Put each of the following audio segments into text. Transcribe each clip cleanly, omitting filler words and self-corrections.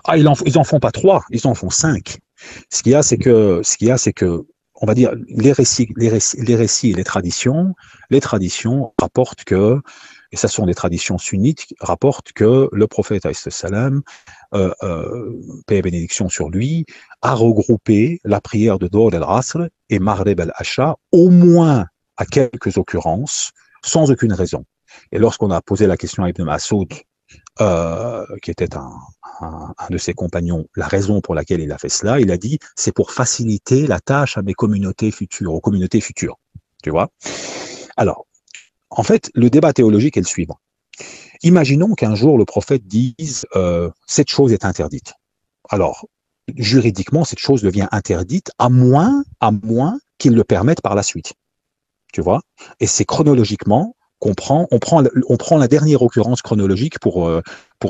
Ah, ils en font pas trois, ils en font cinq. Ce qu'il y a, c'est que, on va dire, les récits et les traditions rapportent que, et ça sont des traditions sunnites, rapportent que le prophète, alayhi salam, paix et bénédiction sur lui, a regroupé la prière de Dhuhr al-Asr et Maghrib al-Asha, au moins à quelques occurrences, sans aucune raison. Et lorsqu'on a posé la question à Ibn Mas'ud, qui était un de ses compagnons, la raison pour laquelle il a fait cela, il a dit, c'est pour faciliter la tâche à mes communautés futures, aux communautés futures. Tu vois? Alors, en fait, le débat théologique est le suivant. Imaginons qu'un jour le prophète dise cette chose est interdite. Alors, juridiquement, cette chose devient interdite à moins qu'il le permette par la suite. Tu vois? Et c'est chronologiquement on prend la dernière occurrence chronologique pour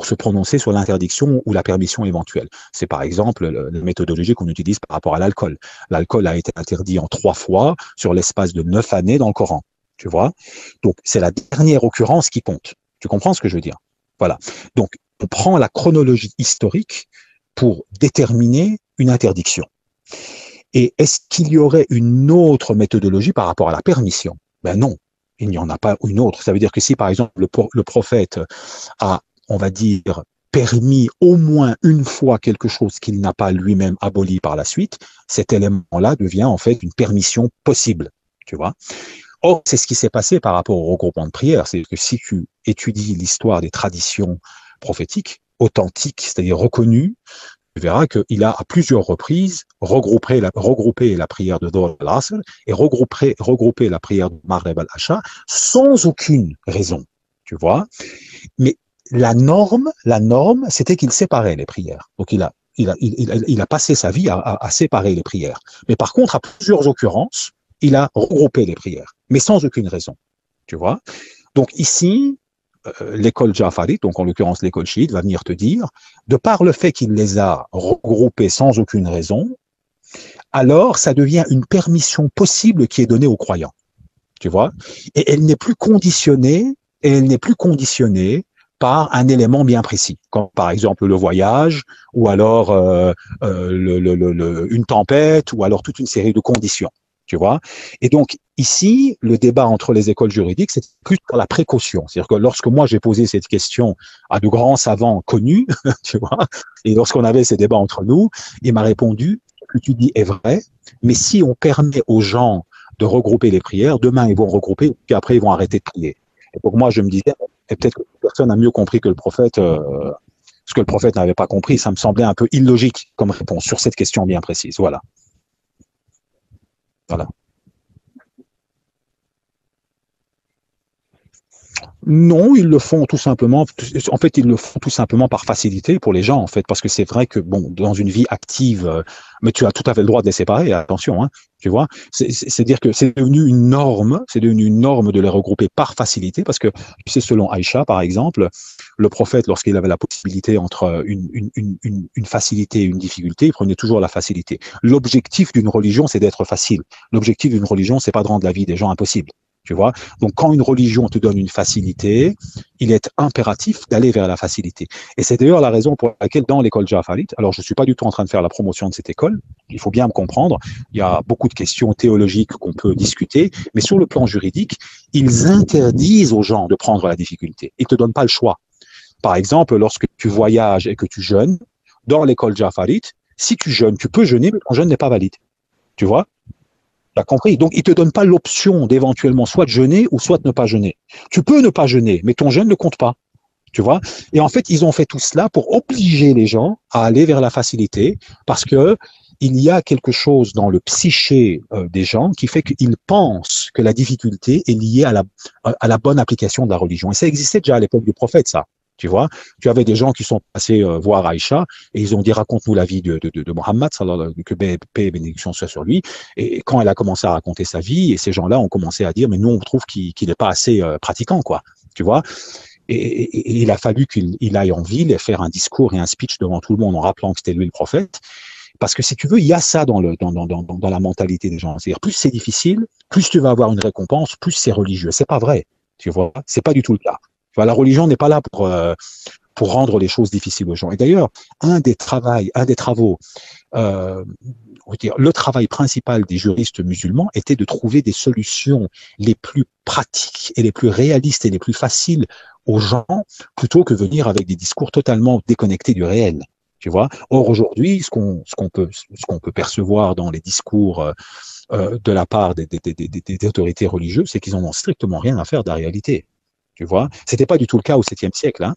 se prononcer sur l'interdiction ou la permission éventuelle. C'est par exemple la méthodologie qu'on utilise par rapport à l'alcool. L'alcool a été interdit en 3 fois sur l'espace de 9 années dans le Coran. Tu vois? Donc, c'est la dernière occurrence qui compte. Tu comprends ce que je veux dire? Voilà. Donc, on prend la chronologie historique pour déterminer une interdiction. Et est-ce qu'il y aurait une autre méthodologie par rapport à la permission? Ben non, il n'y en a pas une autre. Ça veut dire que si, par exemple, le prophète a, on va dire, permis au moins une fois quelque chose qu'il n'a pas lui-même aboli par la suite, cet élément-là devient en fait une permission possible. Tu vois? Or, c'est ce qui s'est passé par rapport au regroupement de prières. C'est que si tu étudies l'histoire des traditions prophétiques, authentiques, c'est-à-dire reconnues, tu verras qu'il a à plusieurs reprises regroupé la prière de Dhuhr al-Asr et regroupé la prière de Maghrib al-Asha sans aucune raison, tu vois. Mais la norme, c'était qu'il séparait les prières. Donc il a passé sa vie à séparer les prières. Mais par contre, à plusieurs occurrences, il a regroupé les prières, mais sans aucune raison, tu vois. Donc ici, l'école Jafarite, donc en l'occurrence l'école chiite, va venir te dire, de par le fait qu'il les a regroupés sans aucune raison, alors ça devient une permission possible qui est donnée aux croyants, tu vois, et elle n'est plus conditionnée par un élément bien précis, comme par exemple le voyage, ou alors une tempête, ou alors toute une série de conditions. Tu vois? Et donc, ici, le débat entre les écoles juridiques, c'est plus sur la précaution. C'est-à-dire que lorsque moi, j'ai posé cette question à de grands savants connus, tu vois, et lorsqu'on avait ces débats entre nous, il m'a répondu, ce que tu dis est vrai, mais si on permet aux gens de regrouper les prières, demain, ils vont regrouper, puis après, ils vont arrêter de prier. Et pour moi, je me disais, et peut-être que personne n'a mieux compris que le prophète, ce que le prophète n'avait pas compris, ça me semblait un peu illogique comme réponse sur cette question bien précise. Voilà. Voilà. Non, ils le font tout simplement. En fait, ils le font tout simplement par facilité pour les gens, en fait, parce que c'est vrai que bon, dans une vie active, mais tu as tout à fait le droit de les séparer. Attention, hein, tu vois. C'est-à-dire que c'est devenu une norme de les regrouper par facilité, parce que tu sais, selon Aïcha, par exemple, le prophète, lorsqu'il avait la possibilité entre une facilité et une difficulté, il prenait toujours la facilité. L'objectif d'une religion, c'est d'être facile. L'objectif d'une religion, c'est pas de rendre la vie des gens impossible. Tu vois? Donc, quand une religion te donne une facilité, il est impératif d'aller vers la facilité. Et c'est d'ailleurs la raison pour laquelle dans l'école Jafarite, alors je ne suis pas du tout en train de faire la promotion de cette école, il faut bien me comprendre, il y a beaucoup de questions théologiques qu'on peut discuter, mais sur le plan juridique, ils interdisent aux gens de prendre la difficulté. Ils ne te donnent pas le choix. Par exemple, lorsque tu voyages et que tu jeûnes, dans l'école Jafarite, si tu jeûnes, tu peux jeûner, mais ton jeûne n'est pas valide. Tu vois? Tu as compris? Donc, ils ne te donnent pas l'option d'éventuellement soit de jeûner ou soit de ne pas jeûner. Tu peux ne pas jeûner, mais ton jeûne ne compte pas. Tu vois? Et en fait, ils ont fait tout cela pour obliger les gens à aller vers la facilité parce que il y a quelque chose dans le psyché des gens qui fait qu'ils pensent que la difficulté est liée à la bonne application de la religion. Et ça existait déjà à l'époque du prophète, ça. Tu vois, tu avais des gens qui sont passés voir Aïcha et ils ont dit raconte-nous la vie de Mohammed, que paix et bénédiction soit sur lui. Et quand elle a commencé à raconter sa vie, et ces gens-là ont commencé à dire mais nous on trouve qu'il n'est pas assez pratiquant, quoi. Tu vois. Et il a fallu qu'il aille en ville et faire un discours et un speech devant tout le monde en rappelant que c'était lui le prophète. Parce que si tu veux, il y a ça dans la mentalité des gens. C'est-à-dire, plus c'est difficile, plus tu vas avoir une récompense, plus c'est religieux. C'est pas vrai. Tu vois, c'est pas du tout le cas. Tu vois, la religion n'est pas là pour rendre les choses difficiles aux gens. Et d'ailleurs, un des travaux, le travail principal des juristes musulmans était de trouver des solutions les plus pratiques et les plus réalistes et les plus faciles aux gens, plutôt que venir avec des discours totalement déconnectés du réel. Tu vois. Or aujourd'hui, ce qu'on peut percevoir dans les discours de la part des autorités religieuses, c'est qu'ils n'en ont strictement rien à faire de la réalité. Tu vois. C'était pas du tout le cas au 7e siècle. Hein.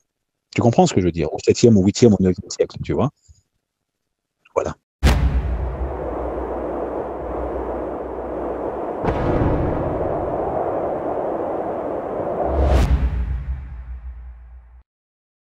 Tu comprends ce que je veux dire? Au 7e, au 8e, au 9e siècle, tu vois.